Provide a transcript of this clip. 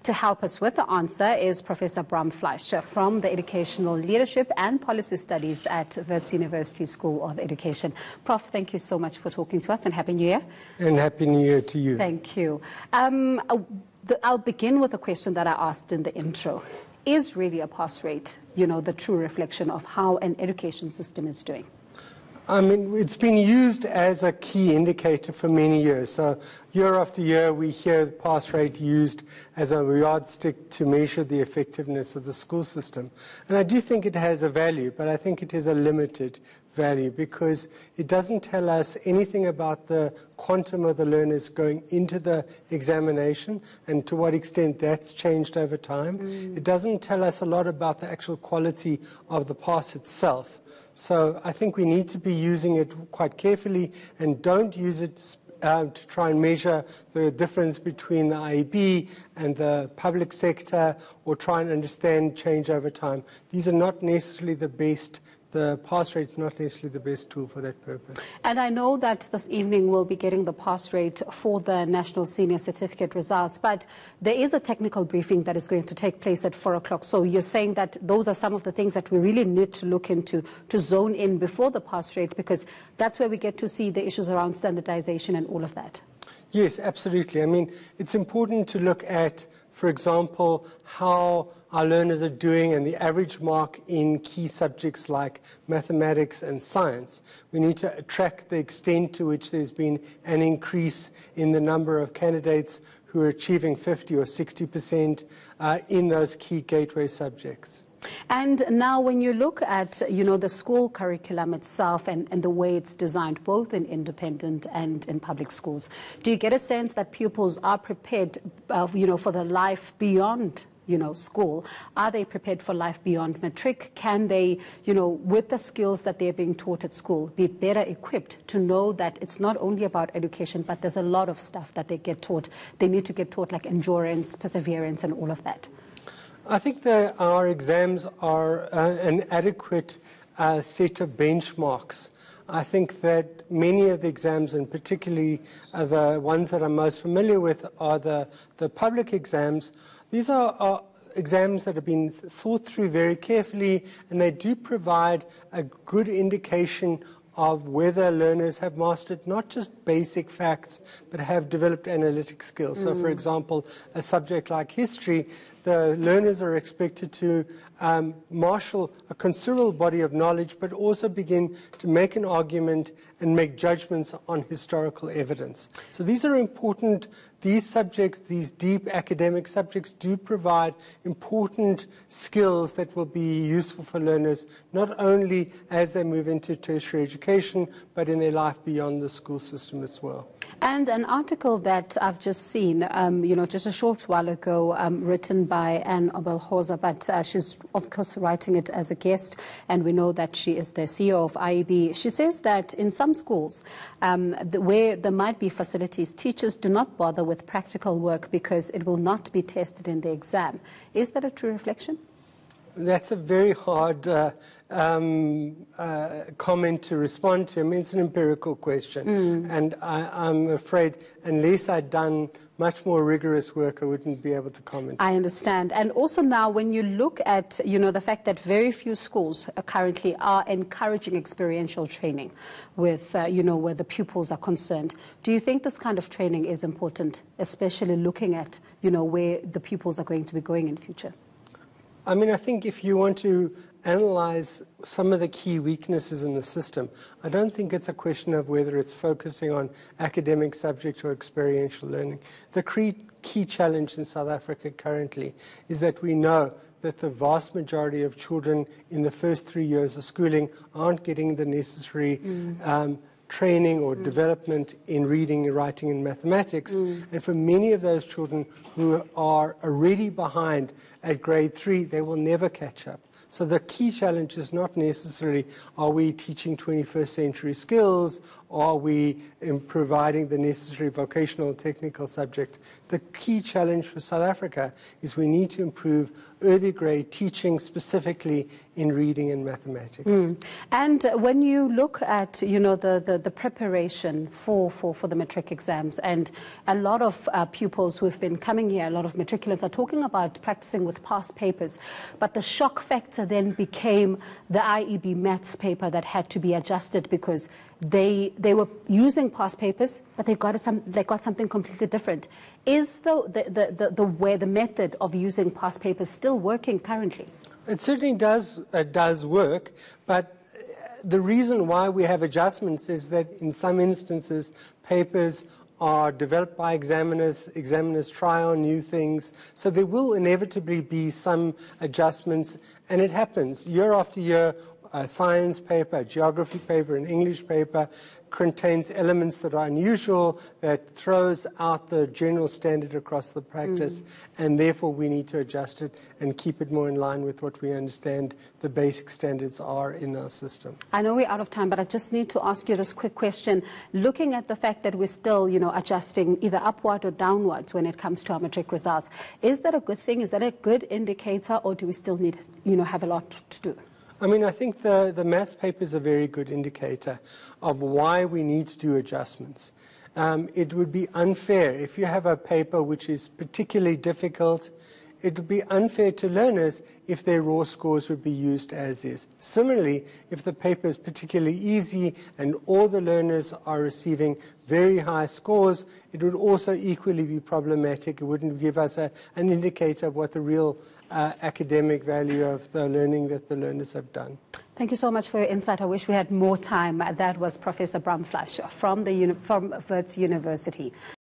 To help us with the answer is Professor Bram Fleischer from the Educational Leadership and Policy Studies at Wits University School of Education. Prof, thank you so much for talking to us, and Happy New Year. And Happy New Year to you. Thank you. I'll begin with a question that I asked in the intro. Is really a pass rate, the true reflection of how an education system is doing? I mean, it's been used as a key indicator for many years. So year after year, we hear the pass rate used as a yardstick to measure the effectiveness of the school system. And I do think it has a value, but I think it is a limited value because it doesn't tell us anything about the quantum of the learners going into the examination and to what extent that's changed over time. It doesn't tell us a lot about the actual quality of the pass itself. So I think we need to be using it quite carefully and don't use it to try and measure the difference between the IEB and the public sector or try and understand change over time. These are not necessarily the best. The pass rate is not necessarily the best tool for that purpose. And I know that this evening we'll be getting the pass rate for the National Senior Certificate results, but there is a technical briefing that is going to take place at 4 o'clock. So you're saying that those are some of the things that we really need to look into, to zone in before the pass rate, because that's where we get to see the issues around standardization and all of that. Yes, absolutely. I mean, it's important to look at, for example, how our learners are doing and the average mark in key subjects like mathematics and science. We need to track the extent to which there's been an increase in the number of candidates who are achieving 50 or 60% in those key gateway subjects. And now when you look at, the school curriculum itself and the way it's designed, both in independent and in public schools, do you get a sense that pupils are prepared, for the life beyond school? Are they prepared for life beyond matric? Can they, with the skills that they're being taught at school, be better equipped to know that it's not only about education, but there's a lot of stuff that they get taught. They need to get taught like endurance, perseverance, and all of that. I think that our exams are an adequate set of benchmarks. I think that many of the exams, and particularly the ones that I'm most familiar with, are the public exams. These are exams that have been thought through very carefully, and they do provide a good indication of whether learners have mastered not just basic facts, but have developed analytic skills. So, for example, a subject like history, the learners are expected to marshal a considerable body of knowledge, but also begin to make an argument and make judgments on historical evidence. So these are important. These subjects, these deep academic subjects, do provide important skills that will be useful for learners, not only as they move into tertiary education, but in their life beyond the school system as well. And an article that I've just seen, just a short while ago, written by Anne Obelhoza, but she's, of course, writing it as a guest, and we know that she is the CEO of IEB. She says that in some schools, where there might be facilities, teachers do not bother with practical work because it will not be tested in the exam. Is that a true reflection? That's a very hard comment to respond to. I mean, it's an empirical question. And I'm afraid unless I'd done much more rigorous work, I wouldn't be able to comment. I understand. And also now when you look at, the fact that very few schools currently are encouraging experiential training with, where the pupils are concerned, do you think this kind of training is important, especially looking at, where the pupils are going to be going in future? I mean, I think if you want to analyze some of the key weaknesses in the system, I don't think it's a question of whether it's focusing on academic subject or experiential learning. The key challenge in South Africa currently is that we know that the vast majority of children in the first 3 years of schooling aren't getting the necessary training or development in reading, writing, and mathematics. And for many of those children who are already behind at grade 3, they will never catch up. So the key challenge is not necessarily are we teaching 21st century skills or are we providing the necessary vocational technical subject? The key challenge for South Africa is we need to improve early grade teaching, specifically in reading and mathematics. And when you look at, the preparation for the matric exams, and a lot of pupils who have been coming here, a lot of matriculants are talking about practicing with past papers, but the shock factor then became the IEB maths paper that had to be adjusted because they were using past papers, but they got something completely different. Is the method of using past papers still working currently? It certainly does work, but the reason why we have adjustments is that in some instances papers are developed by examiners try on new things, so there will inevitably be some adjustments, and it happens year after year. A science paper, a geography paper, an English paper contains elements that are unusual, that throws out the general standard across the practice, and therefore we need to adjust it and keep it more in line with what we understand the basic standards are in our system. I know we're out of time, but I just need to ask you this quick question. Looking at the fact that we're still, adjusting either upward or downwards when it comes to our matric results, is that a good thing? Is that a good indicator, or do we still need, have a lot to do? I mean, I think the maths paper is a very good indicator of why we need to do adjustments. It would be unfair if you have a paper which is particularly difficult. It would be unfair to learners if their raw scores would be used as is. Similarly, if the paper is particularly easy and all the learners are receiving very high scores, it would also equally be problematic. It wouldn't give us an indicator of what the real academic value of the learning that the learners have done. Thank you so much for your insight. I wish we had more time. That was Professor Bram Flash from Wits University.